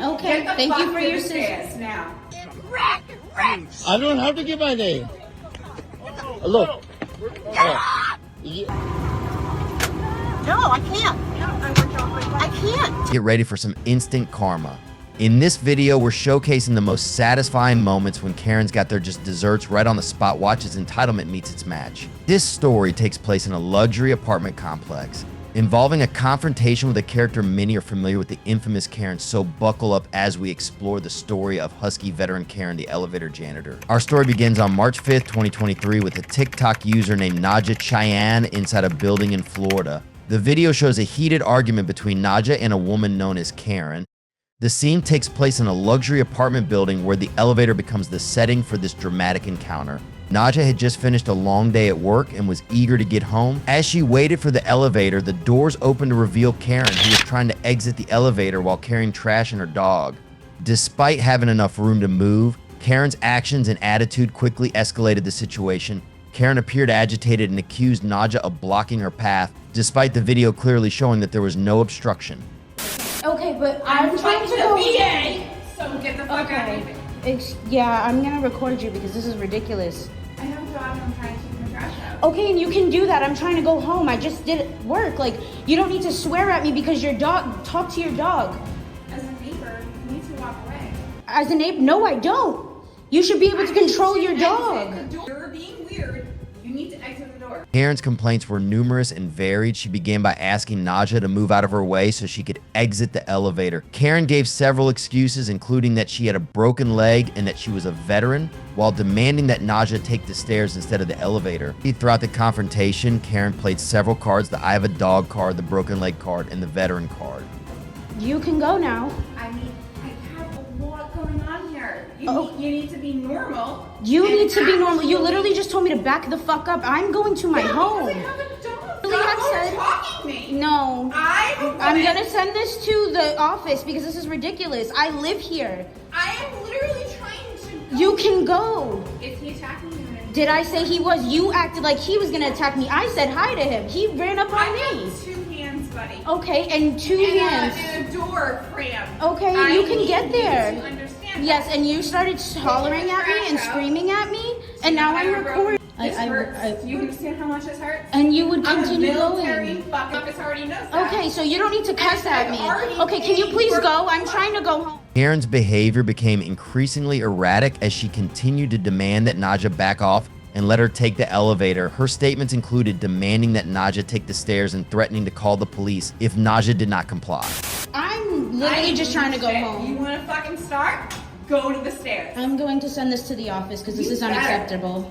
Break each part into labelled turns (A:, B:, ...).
A: Okay, thank you for your assistance.
B: Now.
C: I don't have to give my name. Look.
D: No, I can't. I can't.
E: Get ready for some instant karma. In this video, we're showcasing the most satisfying moments when Karen's got their just desserts right on the spot. Watch as entitlement meets its match. This story takes place in a luxury apartment complex, involving a confrontation with a character many are familiar with, the infamous Karen, so buckle up as we explore the story of Husky veteran Karen, the elevator janitor. Our story begins on March 5th, 2023 with a TikTok user named Naja Cheyenne inside a building in Florida. The video shows a heated argument between Naja and a woman known as Karen. The scene takes place in a luxury apartment building where the elevator becomes the setting for this dramatic encounter. Naja had just finished a long day at work and was eager to get home. As she waited for the elevator, the doors opened to reveal Karen, who was trying to exit the elevator while carrying trash and her dog. Despite having enough room to move, Karen's actions and attitude quickly escalated the situation. Karen appeared agitated and accused Naja of blocking her path, despite the video clearly showing that there was no obstruction.
A: Okay, but I'm trying to go.
B: VA, so get the fuck out of here.
A: Yeah, I'm gonna record you because this is ridiculous.
B: I have a dog and I'm trying to keep my trash out.
A: Okay, and you can do that. I'm trying to go home. I just did work. Like, you don't need to swear at me because your dog. Talk to your dog.
B: As a neighbor, you need to walk away.
A: As a neighbor, no, I don't. You should be able to control your dog.
B: You're being weird. You need to exit the door.
E: Karen's complaints were numerous and varied. She began by asking Naja to move out of her way so she could exit the elevator. Karen gave several excuses, including that she had a broken leg and that she was a veteran, while demanding that Naja take the stairs instead of the elevator. Throughout the confrontation, Karen played several cards: the I have a dog card, the broken leg card, and the veteran card.
A: You can go now.
B: I mean, I have a lot going on here. You need to be normal.
A: You need to be normal. You literally just told me to back the fuck up. I'm going to my home.
B: I have a dog.
A: Really had said-
B: Stop talking to me.
A: No.
B: I'm
A: gonna send this to the office because this is ridiculous. I live here.
B: I am literally trying to.
A: You can go.
B: Is he attacking you?
A: Did I say he was? You acted like he was gonna attack me. I said hi to him. He ran up
B: I
A: on me.
B: have 2 hands, buddy.
A: Okay, and 2 hands.
B: And a door frame.
A: Okay,
B: I
A: you can
B: need
A: get there.
B: you to understand
A: Yes,
B: that.
A: and you started hollering at me and screaming at me, and now I'm recording.
B: This hurts. You understand how much this hurts?
A: And you would
B: I'm a
A: continue
B: military
A: going.
B: fucking officer, already knows that.
A: Okay, so you don't need to cuss at me.
B: already
A: Okay, can you
B: paid
A: please
B: for-
A: go? I'm trying to go home.
E: Karen's behavior became increasingly erratic as she continued to demand that Naja back off and let her take the elevator. Her statements included demanding that Naja take the stairs and threatening to call the police if Naja did not comply.
A: I'm literally just trying to go
B: You
A: home.
B: want to fucking start? Go to the stairs.
A: I'm going to send this to the office because this is
B: better.
A: unacceptable.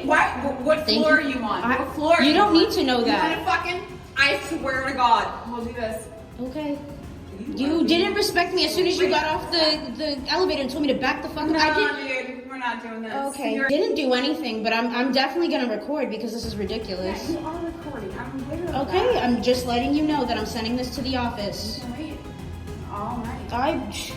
B: What
A: Thank
B: floor
A: you.
B: are you on?
A: I-
B: What floor?
A: you
B: are
A: don't
B: on?
A: need to know that.
B: You want to fucking? I swear to God, we'll do this.
A: Okay. You didn't respect me as soon as you got off the elevator and told me to back the fuck up.
B: No,
A: I didn't.
B: dude, we're not doing this.
A: Okay. Didn't do anything, but I'm definitely gonna record because this is ridiculous.
B: You are recording. I'm aware of
A: Okay,
B: that.
A: I'm just letting you know that I'm sending this to the office.
B: Wait. All right.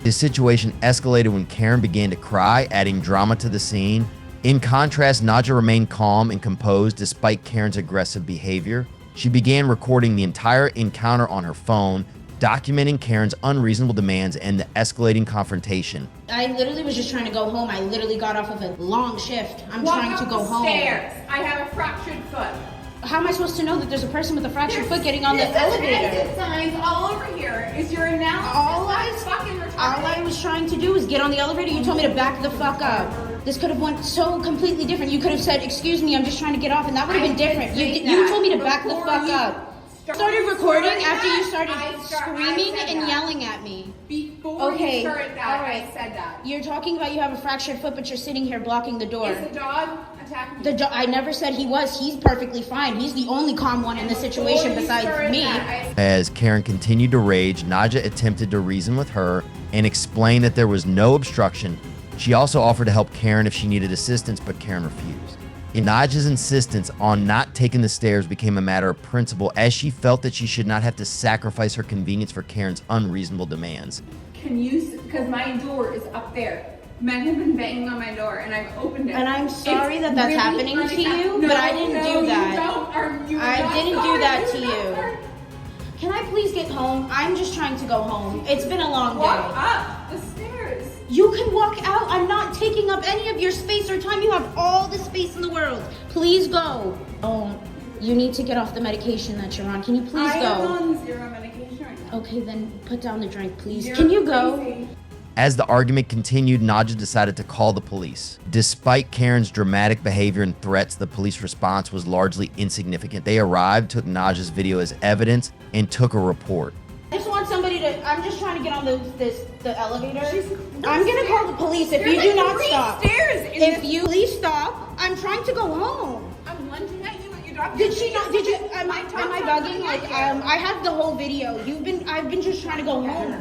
E: This situation escalated when Karen began to cry, adding drama to the scene. In contrast, Naja remained calm and composed despite Karen's aggressive behavior. She began recording the entire encounter on her phone, documenting Karen's unreasonable demands and the escalating confrontation.
A: I literally was just trying to go home. I literally got off of a long shift. I'm
B: Walk
A: trying to
B: up
A: go
B: the
A: home.
B: Stairs. I have a fractured foot.
A: How am I supposed to know that there's a person with a fractured foot getting on the
B: There's
A: elevator?
B: exit signs all over here. Is your analysis fucking retarded?
A: All I was trying to do was get on the elevator. You told me to back the fuck up. This could have went so completely different. You could have said, "Excuse me, I'm just trying to get off," and that would have been different. You told me to back the fuck up. Started recording after you started screaming and yelling at me.
B: Before
A: Okay,
B: you started that,
A: all right.
B: I said that.
A: You're talking about you have a fractured foot, but you're sitting here blocking the door.
B: Is the dog attacking you?
A: I never said he was. He's perfectly fine. He's the only calm one in this situation besides me.
E: As Karen continued to rage, Naja attempted to reason with her and explain that there was no obstruction. She also offered to help Karen if she needed assistance, but Karen refused. Naja's insistence on not taking the stairs became a matter of principle, as she felt that she should not have to sacrifice her convenience for Karen's unreasonable demands.
B: Can you, because my door is up there. Men have been banging on my door and I've opened it.
A: And I'm sorry that that's
B: really
A: happening to you, but I didn't do that. I didn't do that to you. Can I please get home? I'm just trying to go home. It's been a long
B: Walk
A: day.
B: up the stairs.
A: You can walk out. I'm not taking up any of your space or time. You have all the space in the world. Please go. Oh, you need to get off the medication that you're on. Can you please
B: I
A: go?
B: am on 0 medication right now.
A: Okay, then put down the drink, please.
B: You're
A: Can you go?
B: crazy.
E: As the argument continued, Nadja decided to call the police. Despite Karen's dramatic behavior and threats, the police response was largely insignificant. They arrived, took Nadja's video as evidence, and took a report.
A: I just want somebody to. I'm just trying to get on the elevator. I'm gonna call the police if you do not stop. If you please stop, I'm trying to go home.
B: I'm lunging at you and you dropped
A: Did she not? Did you? Am I bugging? Like, I have the whole video. I've been just trying to go home.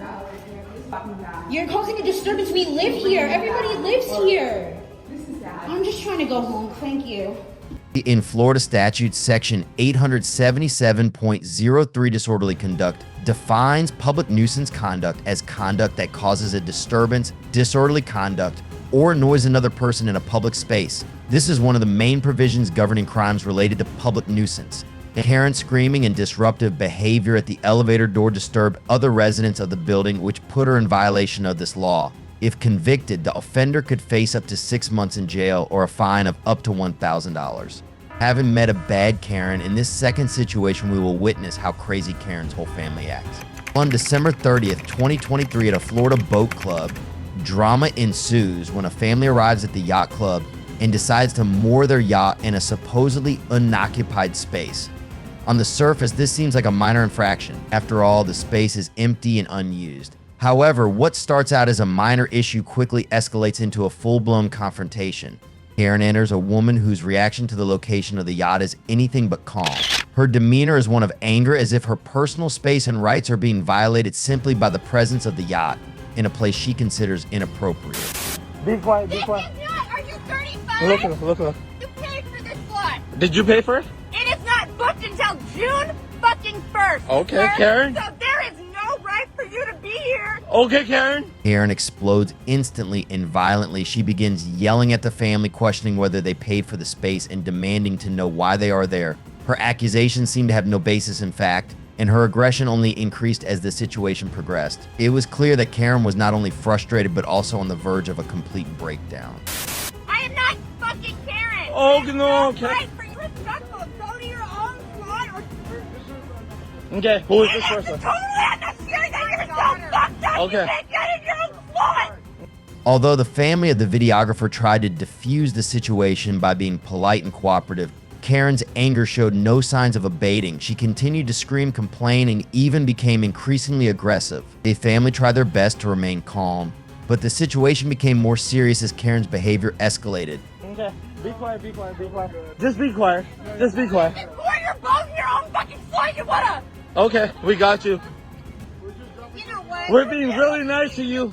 A: You're causing a disturbance. We live here. Everybody lives here.
B: This is sad.
A: I'm just trying to go home. Thank you.
E: In Florida statute, section 877.03 disorderly conduct defines public nuisance conduct as conduct that causes a disturbance, disorderly conduct, or annoys another person in a public space. This is one of the main provisions governing crimes related to public nuisance. Karen's screaming and disruptive behavior at the elevator door disturbed other residents of the building, which put her in violation of this law. If convicted, the offender could face up to 6 months in jail or a fine of up to $1,000. Having met a bad Karen, in this second situation, we will witness how crazy Karen's whole family acts. On December 30th, 2023, at a Florida boat club, drama ensues when a family arrives at the yacht club and decides to moor their yacht in a supposedly unoccupied space. On the surface, this seems like a minor infraction. After all, the space is empty and unused. However, what starts out as a minor issue quickly escalates into a full-blown confrontation. Karen enters, a woman whose reaction to the location of the yacht is anything but calm. Her demeanor is one of anger, as if her personal space and rights are being violated simply by the presence of the yacht in a place she considers inappropriate.
C: Be quiet, be quiet.
D: This is not. Are you 35?
C: Look.
D: You paid for this slot.
C: Did you pay for it?
D: It is not booked until June fucking 1st.
C: Okay,
D: sir.
C: Karen.
D: So there is no right for you to be here.
C: Okay, Karen.
E: Karen explodes instantly and violently. She begins yelling at the family, questioning whether they paid for the space and demanding to know why they are there. Her accusations seem to have no basis in fact, and her aggression only increased as the situation progressed. It was clear that Karen was not only frustrated but also on the verge of a complete breakdown.
D: I am not fucking Karen.
C: Oh,
D: It is
C: no,
D: not
C: Karen.
D: right for you. Respectful. Go to your own slot or...
C: Okay, who is this
D: It's
C: person?
D: totally unnecessary that you're so fucked up.
C: Okay.
D: You can't get in your own slot.
E: Although the family of the videographer tried to defuse the situation by being polite and cooperative, Karen's anger showed no signs of abating. She continued to scream, complain, and even became increasingly aggressive. The family tried their best to remain calm, but the situation became more serious as Karen's behavior escalated.
C: Okay, be quiet. Just be quiet.
D: Before you're both in your own fucking slot, you wanna...
C: Okay, we got you.
D: You know what?
C: We're being really nice to you.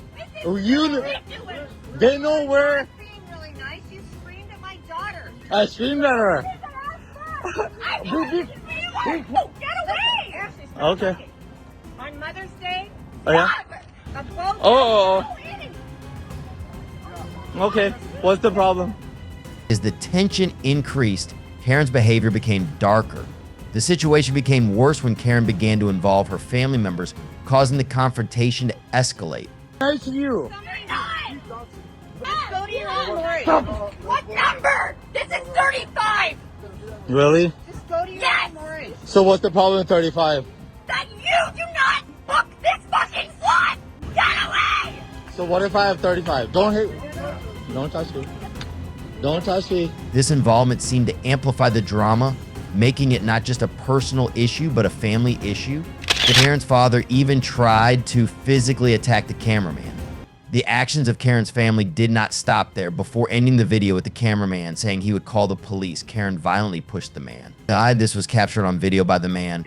C: They know where
D: Being really nice. You screamed at my daughter.
C: I screamed at her.
D: I know
C: Be-
D: you are. Get away!
C: Okay.
D: On Mother's Day?
C: Oh, yeah?
D: A boat.
C: Oh. Okay, what's the problem?
E: As the tension increased, Karen's behavior became darker. The situation became worse when Karen began to involve her family members, causing the confrontation to escalate.
C: Nice to you.
D: Let's go to your own Lori. What number? This is 35.
C: Really?
D: Just go to your own Lori.
C: So what's the problem with 35?
D: That you do not book this fucking slot. Get away!
C: So what if I have 35? Don't hit. Don't touch me. Don't touch me.
E: This involvement seemed to amplify the drama, making it not just a personal issue, but a family issue. Karen's father even tried to physically attack the cameraman. The actions of Karen's family did not stop there. Before ending the video with the cameraman saying he would call the police, Karen violently pushed the man. This was captured on video by the man.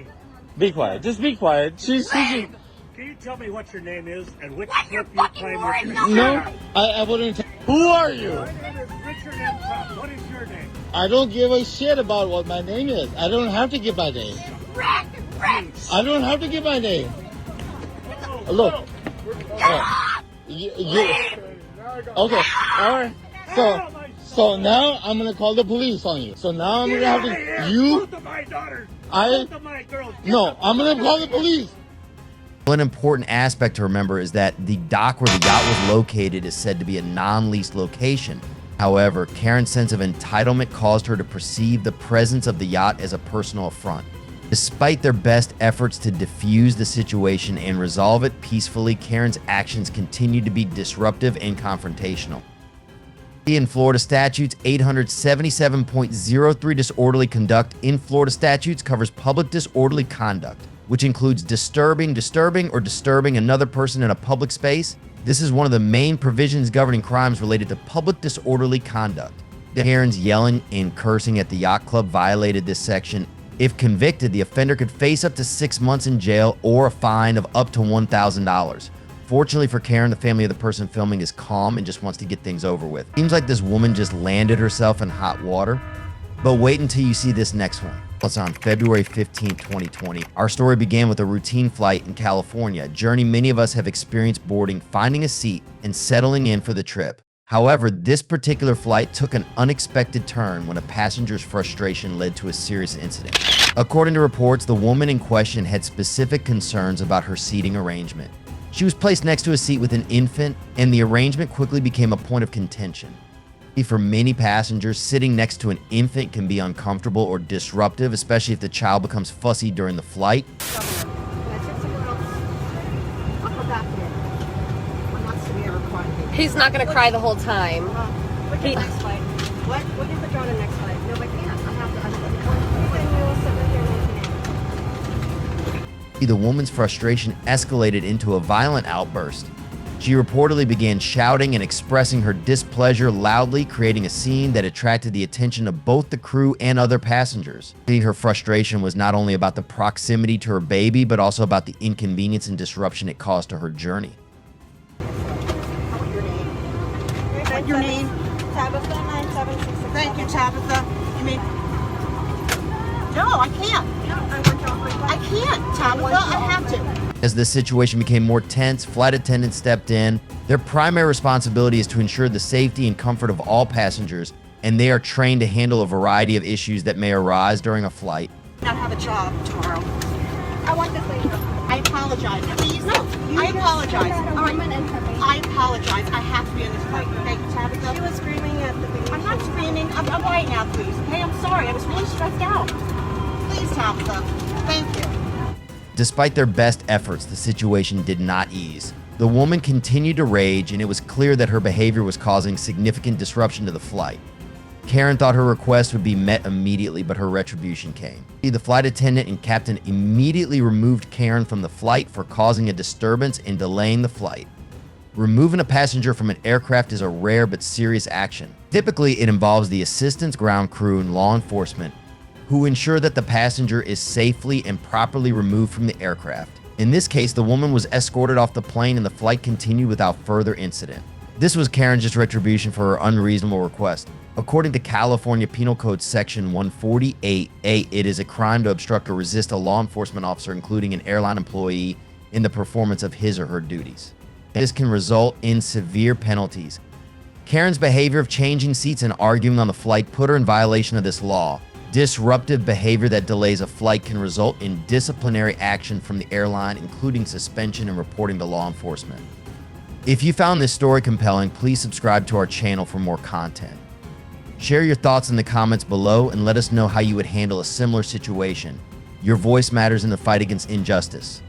C: Be quiet. Just be quiet. She's
F: Can you tell me what your name is and which
D: What your
F: clip you
D: fucking
F: claim
D: word
F: was
D: number?
C: No, I wouldn't. Who are you?
F: My name is Richard M. Trump. What is your name?
C: I don't give a shit about what my name is. I don't have to give my name.
D: Rick!
C: I don't have to give my name. Look. Okay. All right. So now I'm gonna call the police on you. So now I'm gonna have to. You.
F: Both of my daughters
C: I
F: My girl,
C: no, I'm gonna call the police.
E: One important aspect to remember is that the dock where the yacht was located is said to be a non-leased location. However, Karen's sense of entitlement caused her to perceive the presence of the yacht as a personal affront. Despite their best efforts to defuse the situation and resolve it peacefully, Karen's actions continued to be disruptive and confrontational. In Florida statutes, 877.03 disorderly conduct in Florida statutes covers public disorderly conduct, which includes disturbing another person in a public space. This is one of the main provisions governing crimes related to public disorderly conduct. Karen's yelling and cursing at the yacht club violated this section. If convicted, the offender could face up to 6 months in jail or a fine of up to $1,000. Fortunately for Karen, the family of the person filming is calm and just wants to get things over with. Seems like this woman just landed herself in hot water. But wait until you see this next one. It's on February 15, 2020. Our story began with a routine flight in California, a journey many of us have experienced boarding, finding a seat, and settling in for the trip. However, this particular flight took an unexpected turn when a passenger's frustration led to a serious incident. According to reports, the woman in question had specific concerns about her seating arrangement. She was placed next to a seat with an infant, and the arrangement quickly became a point of contention. For many passengers, sitting next to an infant can be uncomfortable or disruptive, especially if the child becomes fussy during the flight.
G: He's not going to cry the whole time.
D: Look at the next flight. What? We can put you on the next flight. No, I can't. I have to.
E: The woman's frustration escalated into a violent outburst. She reportedly began shouting and expressing her displeasure loudly, creating a scene that attracted the attention of both the crew and other passengers. Her frustration was not only about the proximity to her baby, but also about the inconvenience and disruption it caused to her journey.
D: Your name? Tabitha 9766. Thank you, Tabitha. You mean? No, I can't. I can't, Tabitha. I have to.
E: As the situation became more tense, flight attendants stepped in. Their primary responsibility is to ensure the safety and comfort of all passengers, and they are trained to handle a variety of issues that may arise during a flight.
D: Not have a job tomorrow. I want this lady. I apologize. Please, no. I apologize. All right. I apologize. I have to be in this flight. Thank you, Tabitha. She was screaming at the baby. I'm not screaming. I'm quiet now, please. Hey, I'm sorry. I was really stressed out. Please, Tabitha. Thank you.
E: Despite their best efforts, the situation did not ease. The woman continued to rage, and it was clear that her behavior was causing significant disruption to the flight. Karen thought her request would be met immediately, but her retribution came. The flight attendant and captain immediately removed Karen from the flight for causing a disturbance and delaying the flight. Removing a passenger from an aircraft is a rare but serious action. Typically, it involves the assistance ground crew and law enforcement, who ensure that the passenger is safely and properly removed from the aircraft. In this case, the woman was escorted off the plane and the flight continued without further incident. This was Karen's just retribution for her unreasonable request. According to California Penal Code Section 148A, it is a crime to obstruct or resist a law enforcement officer, including an airline employee, in the performance of his or her duties. This can result in severe penalties. Karen's behavior of changing seats and arguing on the flight put her in violation of this law. Disruptive behavior that delays a flight can result in disciplinary action from the airline, including suspension and reporting to law enforcement. If you found this story compelling, please subscribe to our channel for more content. Share your thoughts in the comments below and let us know how you would handle a similar situation. Your voice matters in the fight against injustice.